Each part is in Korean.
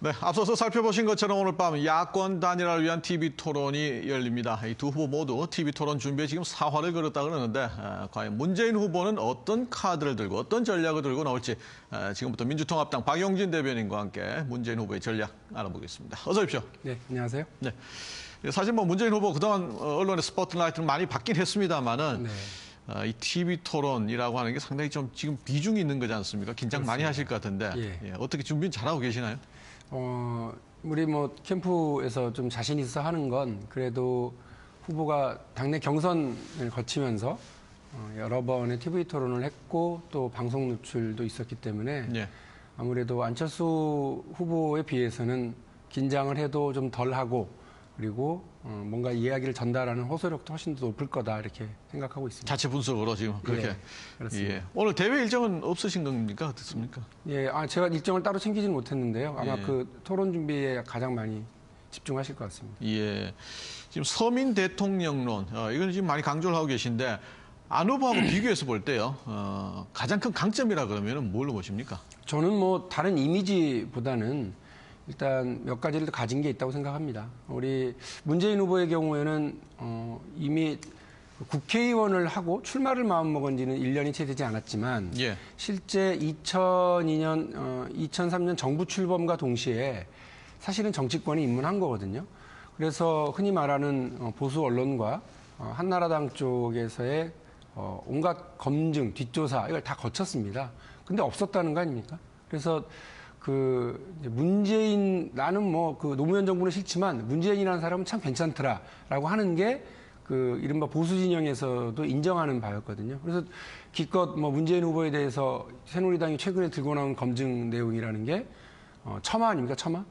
네, 앞서서 살펴보신 것처럼 오늘 밤 야권 단일화를 위한 TV 토론이 열립니다. 이 두 후보 모두 TV 토론 준비에 지금 사활을 걸었다 그러는데 과연 문재인 후보는 어떤 카드를 들고 어떤 전략을 들고 나올지 지금부터 민주통합당 박용진 대변인과 함께 문재인 후보의 전략 알아보겠습니다. 어서 오십시오. 네, 안녕하세요. 네, 사실 뭐 문재인 후보 그동안 언론의 스포트라이트는 많이 받긴 했습니다만은 이 TV 토론이라고 하는 게 상당히 좀 지금 비중이 있는 거지 않습니까? 긴장 많이 하실 것 같은데 어떻게 준비는 잘하고 계시나요? 우리 뭐 캠프에서 좀 자신 있어 하는 건 그래도 후보가 당내 경선을 거치면서 여러 번의 TV 토론을 했고 또 방송 노출도 있었기 때문에 아무래도 안철수 후보에 비해서는 긴장을 해도 좀 덜하고 그리고 뭔가 이야기를 전달하는 호소력도 훨씬 더 높을 거다 이렇게 생각하고 있습니다. 자체 분석으로 지금 그렇게. 그렇습니다. 예. 오늘 대회 일정은 없으신 겁니까? 어떻습니까? 예, 제가 일정을 따로 챙기지는 못했는데요. 아마 그 토론 준비에 가장 많이 집중하실 것 같습니다. 예. 지금 서민 대통령론 이건 지금 많이 강조를 하고 계신데 안 후보하고 비교해서 볼 때요. 가장 큰 강점이라 그러면 뭘로 보십니까? 저는 뭐 다른 이미지보다는 일단 몇 가지를 가진 게 있다고 생각합니다. 우리 문재인 후보의 경우에는 이미 국회의원을 하고 출마를 마음먹은 지는 1년이 채 되지 않았지만 실제 2003년 정부 출범과 동시에 사실은 정치권에 입문한 거거든요. 그래서 흔히 말하는 보수 언론과 한나라당 쪽에서의 온갖 검증, 뒷조사 이걸 다 거쳤습니다. 근데 없었다는 거 아닙니까? 그래서 나는 뭐 노무현 정부는 싫지만 문재인이라는 사람은 참 괜찮더라라고 하는 게 이른바 보수 진영에서도 인정하는 바였거든요. 그래서 기껏 뭐 문재인 후보에 대해서 새누리당이 최근에 들고 나온 검증 내용이라는 게 처마 아닙니까? 처마?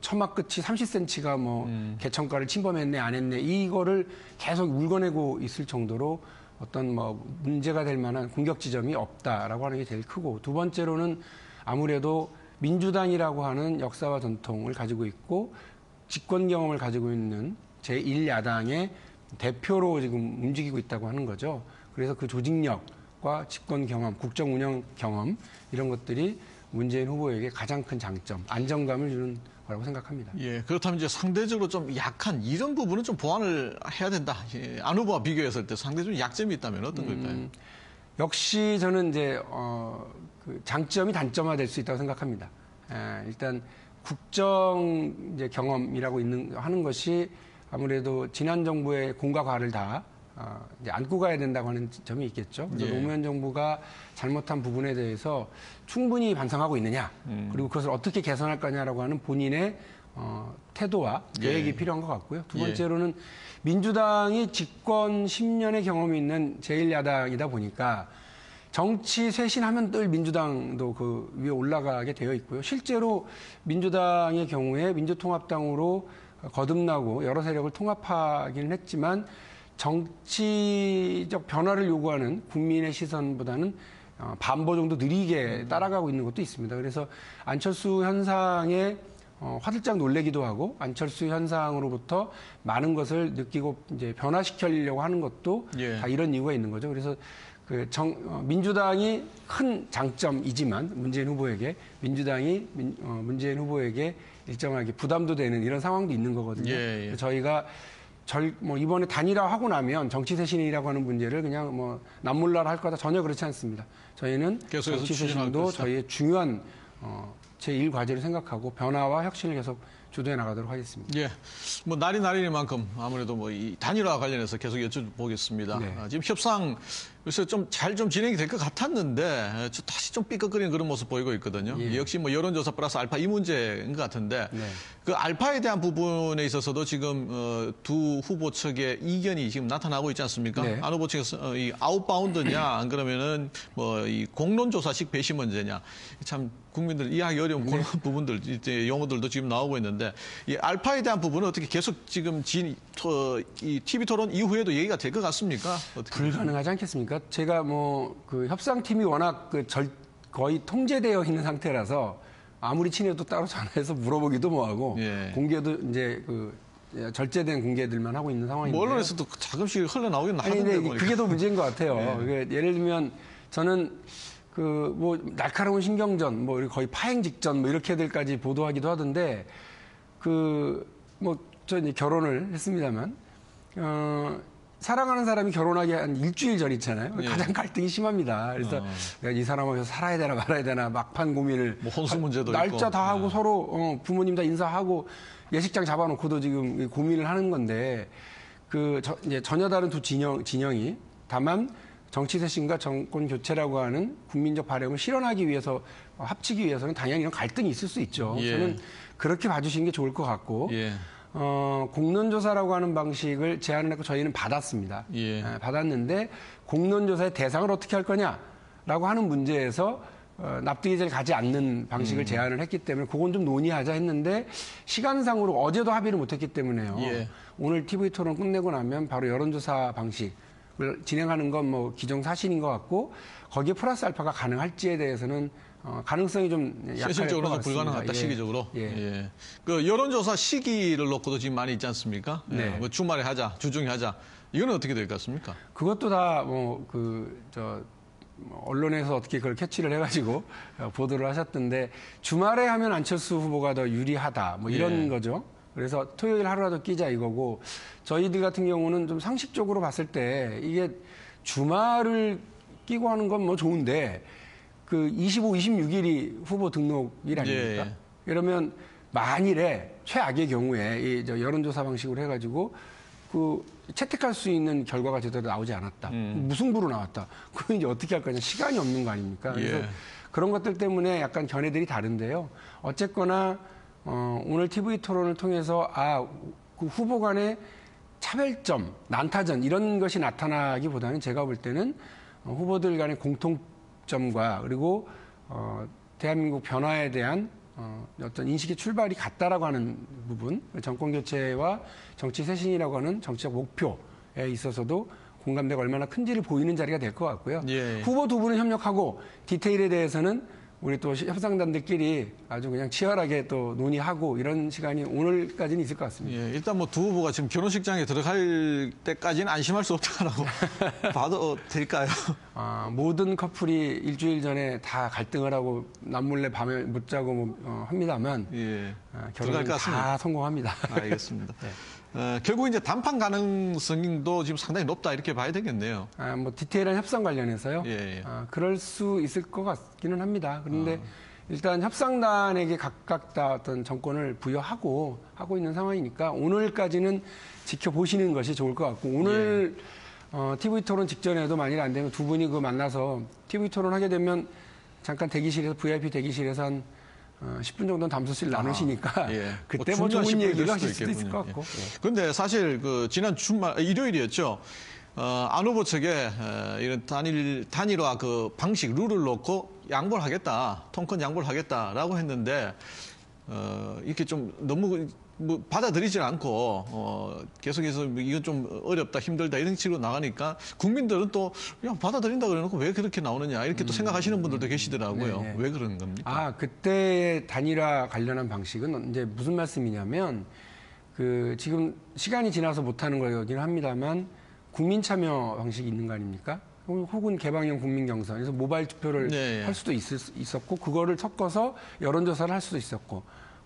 처마 끝이 30cm가 개천가를 침범했네 안 했네 이거를 계속 울거내고 있을 정도로 어떤 문제가 될 만한 공격 지점이 없다라고 하는 게 제일 크고 두 번째로는 아무래도 민주당이라고 하는 역사와 전통을 가지고 있고 집권 경험을 가지고 있는 제1야당의 대표로 지금 움직이고 있다고 하는 거죠. 그래서 그 조직력과 집권 경험, 국정 운영 경험 이런 것들이 문재인 후보에게 가장 큰 장점, 안정감을 주는 거라고 생각합니다. 예, 그렇다면 이제 상대적으로 좀 약한 이런 부분은 좀 보완을 해야 된다. 안 후보와 비교했을 때 상대적으로 약점이 있다면 어떤 걸까요? 역시 저는 이제 장점이 단점화될 수 있다고 생각합니다. 일단 국정 이제 경험이라고 하는 것이 아무래도 지난 정부의 공과 과를 다 이제 안고 가야 된다고 하는 점이 있겠죠. 그래서 노무현 정부가 잘못한 부분에 대해서 충분히 반성하고 있느냐, 그리고 그것을 어떻게 개선할 거냐라고 하는 본인의 태도와 계획이 필요한 것 같고요. 두 번째로는 민주당이 집권 10년의 경험이 있는 제1야당이다 보니까 정치 쇄신하면 늘 민주당도 그 위에 올라가게 되어 있고요. 실제로 민주당의 경우에 민주통합당으로 거듭나고 여러 세력을 통합하기는 했지만 정치적 변화를 요구하는 국민의 시선보다는 반보 정도 느리게 따라가고 있는 것도 있습니다. 그래서 안철수 현상에 화들짝 놀래기도 하고 안철수 현상으로부터 많은 것을 느끼고 이제 변화시키려고 하는 것도 다 이런 이유가 있는 거죠. 그래서 민주당이 큰 장점이지만 문재인 후보에게 문재인 후보에게 일정하게 부담도 되는 이런 상황도 있는 거거든요. 저희가 이번에 단일화하고 나면 정치 쇄신이라고 하는 문제를 그냥 남몰라라 할 거다 전혀 그렇지 않습니다. 저희는 정치 쇄신도 저희의 중요한 제1과제를 생각하고 변화와 혁신을 계속 주도해 나가도록 하겠습니다. 날이 날이니만큼 아무래도 이 단일화 관련해서 계속 여쭤보겠습니다. 지금 협상 요새 잘 진행이 될 것 같았는데 다시 좀 삐걱거리는 그런 모습 보이고 있거든요. 역시 여론조사 플러스 알파 이 문제인 것 같은데 그 알파에 대한 부분에 있어서도 지금 두 후보 측의 이견이 지금 나타나고 있지 않습니까? 안 후보 측에서 이 아웃바운드냐 안 그러면은 이 공론조사식 배시 문제냐 참 국민들 이해하기 어려운 그런 부분들 이제 용어들도 지금 나오고 있는데 이 알파에 대한 부분은 어떻게 계속 지금 이 TV 토론 이후에도 얘기가 될 것 같습니까? 어떻게 불가능하지 않겠습니까? 제가 그 협상팀이 워낙 거의 통제되어 있는 상태라서 아무리 친해도 따로 전화해서 물어보기도 뭐하고 공개도 이제 절제된 공개들만 하고 있는 상황인데 언론에서도 가끔씩 흘러나오긴 하던데 그게 더 문제인 것 같아요. 예를 들면 저는 그 뭐 날카로운 신경전, 뭐 거의 파행 직전, 뭐 이렇게들까지 보도하기도 하던데 그 뭐 저 이제 결혼을 했습니다만 사랑하는 사람이 결혼하기 한 일주일 전 있잖아요. 예. 가장 갈등이 심합니다. 그래서 내가 이 사람하고 살아야 되나 말아야 되나 막판 고민을. 뭐 혼수 문제도 날짜 있고. 다 하고 서로 부모님 다 인사하고 예식장 잡아놓고도 지금 고민을 하는 건데 이제 전혀 다른 두 진영이 다만 정치 쇄신과 정권 교체라고 하는 국민적 바람을 실현하기 위해서 합치기 위해서는 당연히 이런 갈등이 있을 수 있죠. 예. 저는 그렇게 봐주시는 게 좋을 것 같고. 예. 공론조사라고 하는 방식을 제안을 했고 저희는 받았습니다. 예. 받았는데 공론조사의 대상을 어떻게 할 거냐라고 하는 문제에서 납득이 잘 가지 않는 방식을 제안을 했기 때문에 그건 좀 논의하자 했는데 시간상으로 어제도 합의를 못했기 때문에요. 예. 오늘 TV 토론 끝내고 나면 바로 여론조사 방식을 진행하는 건 뭐 기정사실인 것 같고 거기에 플러스 알파가 가능할지에 대해서는 가능성이 좀 약할 것 같습니다. 현실적으로는 불가능하다, 예. 시기적으로. 예. 예. 그 여론조사 시기를 놓고도 지금 많이 있지 않습니까? 네. 예. 뭐 주말에 하자, 주중에 하자. 이거는 어떻게 될 것 같습니까? 그것도 다 언론에서 어떻게 그걸 캐치를 해가지고 보도를 하셨던데 주말에 하면 안철수 후보가 더 유리하다 뭐 이런 예. 거죠. 그래서 토요일 하루라도 끼자 이거고 저희들 같은 경우는 좀 상식적으로 봤을 때 이게 주말을 끼고 하는 건 뭐 좋은데 그 25, 26일이 후보 등록일 아닙니까? 예. 이러면 만일에 최악의 경우에 이 여론조사 방식으로 해가지고 그 채택할 수 있는 결과가 제대로 나오지 않았다. 무승부로 나왔다. 그건 이제 어떻게 할 거냐. 시간이 없는 거 아닙니까? 그래서 예. 그런 것들 때문에 약간 견해들이 다른데요. 어쨌거나 오늘 TV 토론을 통해서 그 후보 간의 차별점, 난타전 이런 것이 나타나기보다는 제가 볼 때는 후보들 간의 공통점과 그리고 대한민국 변화에 대한 어떤 인식의 출발이 같다라고 하는 부분, 정권 교체와 정치 쇄신이라고 하는 정치적 목표에 있어서도 공감대가 얼마나 큰지를 보이는 자리가 될 것 같고요. 예. 후보 두 분은 협력하고 디테일에 대해서는 우리 또 협상단들끼리 아주 그냥 치열하게 또 논의하고 이런 시간이 오늘까지는 있을 것 같습니다. 예, 일단 뭐 두 후보가 지금 결혼식장에 들어갈 때까지는 안심할 수 없다라고 봐도 될까요? 모든 커플이 일주일 전에 다 갈등을 하고 남몰래 밤에 못 자고 합니다만 예. 결혼은 다 성공합니다. 알겠습니다. 네. 결국 이제 단판 가능성도 지금 상당히 높다 이렇게 봐야 되겠네요. 뭐 디테일한 협상 관련해서요. 예. 그럴 수 있을 것 같기는 합니다. 그런데 일단 협상단에게 각각 다 어떤 정권을 부여하고 하고 있는 상황이니까 오늘까지는 지켜보시는 것이 좋을 것 같고 오늘 TV 토론 직전에도 만일 안 되면 두 분이 만나서 TV 토론 하게 되면 잠깐 대기실에서 VIP 대기실에서 한 10분 정도는 담소실 나누시니까 예. 그때 뭐 좋은 중요한 얘기를 10분이 하실 될 수도 있을 것 같고. 그런데 사실 그 지난 주말 일요일이었죠. 안 후보 측에 이런 단일화 그 방식 룰을 놓고 양보를 하겠다, 통큰 양보를 하겠다라고 했는데 이렇게 좀 너무 뭐 받아들이질 않고 계속해서 이건 좀 어렵다, 힘들다 이런 식으로 나가니까 국민들은 또 그냥 받아들인다 그래놓고 왜 그렇게 나오느냐 이렇게 또 생각하시는 분들도 계시더라고요. 네. 왜 그런 겁니까? 그때 단일화 관련한 방식은 이제 무슨 말씀이냐면 그 지금 시간이 지나서 못하는 거긴 합니다만 국민 참여 방식이 있는 거 아닙니까? 혹은 개방형 국민 경선, 그래서 모바일 투표를 네. 할 수도 있었고 그거를 섞어서 여론조사를 할 수도 있었고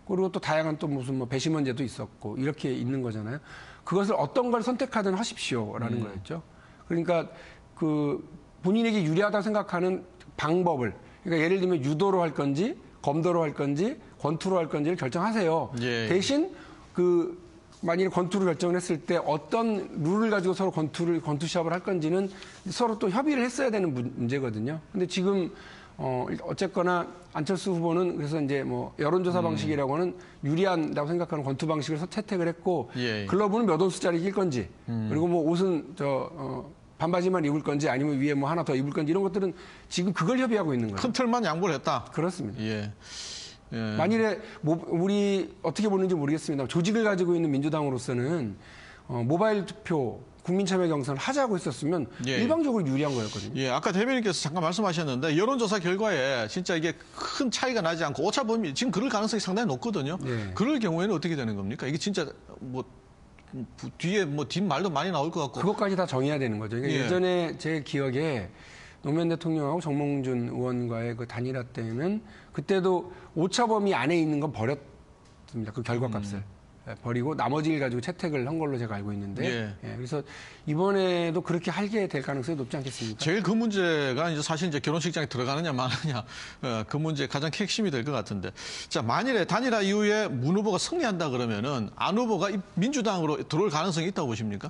그리고 또 다양한 또 무슨 뭐 배심원제도 있었고 이렇게 있는 거잖아요. 그것을 어떤 걸 선택하든 하십시오라는 거였죠. 그러니까 그 본인에게 유리하다고 생각하는 방법을 그러니까 예를 들면 유도로 할 건지 검도로 할 건지 권투로 할 건지를 결정하세요. 예. 대신 그 만약에 권투를 결정을 했을 때 어떤 룰을 가지고 서로 권투 시합을 할 건지는 서로 또 협의를 했어야 되는 문제거든요. 근데 지금 어쨌거나 안철수 후보는 그래서 이제 뭐 여론조사 방식이라고는 유리한다고 생각하는 권투 방식을 채택을 했고 예. 글러브는 몇 온수짜리 낄 건지 그리고 뭐 옷은 반바지만 입을 건지 아니면 위에 뭐 하나 더 입을 건지 이런 것들은 지금 그걸 협의하고 있는 거예요. 큰 틀만 양보를 했다. 그렇습니다. 예. 만일에 우리 어떻게 보는지 모르겠습니다. 조직을 가지고 있는 민주당으로서는 모바일 투표 국민참여 경선을 하자고 했었으면 예. 일방적으로 유리한 거였거든요. 예, 아까 대변인께서 잠깐 말씀하셨는데 여론조사 결과에 진짜 이게 큰 차이가 나지 않고 오차범위 지금 그럴 가능성이 상당히 높거든요. 예. 그럴 경우에는 어떻게 되는 겁니까? 이게 진짜 뭐 뒤에 뭐 뒷말도 많이 나올 것 같고. 그것까지 다 정해야 되는 거죠. 그러니까 예. 예전에 제 기억에 노무현 대통령하고 정몽준 의원과의 그 단일화 때는 그때도 오차범위 안에 있는 건 버렸습니다. 그 결과값을. 버리고 나머지를 가지고 채택을 한 걸로 제가 알고 있는데 그래서 이번에도 그렇게 하게 될 가능성이 높지 않겠습니까? 제일 그 문제가 이제 사실 이제 결혼식장에 들어가느냐 마느냐 그 문제 가장 핵심이 될 것 같은데 자 만일에 단일화 이후에 문 후보가 승리한다 그러면은 안 후보가 민주당으로 들어올 가능성이 있다고 보십니까?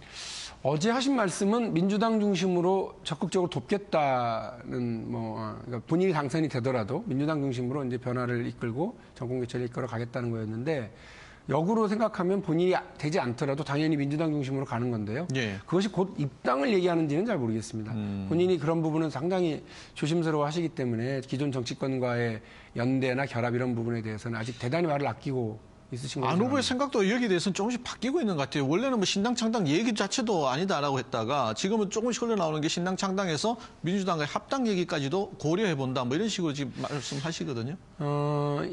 어제 하신 말씀은 민주당 중심으로 적극적으로 돕겠다는 그러니까 본인이 당선이 되더라도 민주당 중심으로 이제 변화를 이끌고 정권 교체를 이끌어 가겠다는 거였는데. 역으로 생각하면 본인이 되지 않더라도 당연히 민주당 중심으로 가는 건데요. 그것이 곧 입당을 얘기하는지는 잘 모르겠습니다. 본인이 그런 부분은 상당히 조심스러워 하시기 때문에 기존 정치권과의 연대나 결합 이런 부분에 대해서는 아직 대단히 말을 아끼고 있으신 거죠. 안 후보의 생각도 여기에 대해서는 조금씩 바뀌고 있는 것 같아요. 원래는 뭐 신당 창당 얘기 자체도 아니다라고 했다가 지금은 조금씩 흘러나오는 게 신당 창당에서 민주당과의 합당 얘기까지도 고려해본다. 뭐 이런 식으로 지금 말씀하시거든요.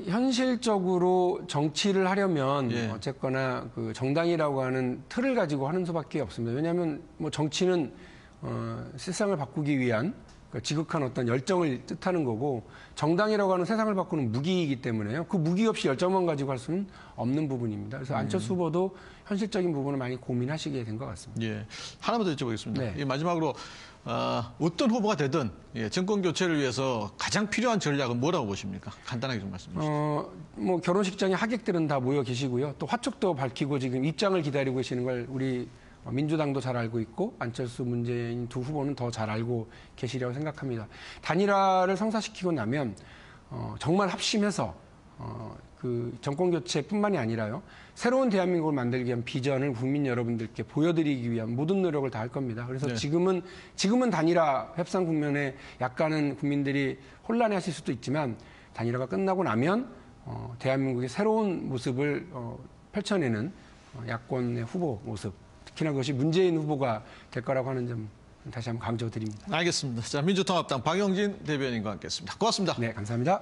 현실적으로 정치를 하려면 어쨌거나 그 정당이라고 하는 틀을 가지고 하는 수밖에 없습니다. 왜냐하면 뭐 정치는 세상을 바꾸기 위한 지극한 어떤 열정을 뜻하는 거고 정당이라고 하는 세상을 바꾸는 무기이기 때문에요. 그 무기 없이 열정만 가지고 할 수는 없는 부분입니다. 그래서 안철수 후보도 현실적인 부분을 많이 고민하시게 된 것 같습니다. 하나만 더 여쭤보겠습니다. 마지막으로 어떤 후보가 되든 정권 교체를 위해서 가장 필요한 전략은 뭐라고 보십니까? 간단하게 좀 말씀해 주시죠. 뭐 결혼식장에 하객들은 다 모여 계시고요. 또 화촉도 밝히고 지금 입장을 기다리고 계시는 걸 우리 민주당도 잘 알고 있고 안철수 문재인 두 후보는 더 잘 알고 계시리라고 생각합니다. 단일화를 성사시키고 나면 정말 합심해서 그 정권 교체뿐만이 아니라요. 새로운 대한민국을 만들기 위한 비전을 국민 여러분들께 보여드리기 위한 모든 노력을 다할 겁니다. 그래서 지금은 단일화 협상 국면에 약간은 국민들이 혼란해하실 수도 있지만 단일화가 끝나고 나면 대한민국의 새로운 모습을 펼쳐내는 야권의 후보 모습. 특히나 그것이 문재인 후보가 될 거라고 하는 점 다시 한번 강조드립니다. 알겠습니다. 자, 민주통합당 박영진 대변인과 함께했습니다. 고맙습니다. 네, 감사합니다.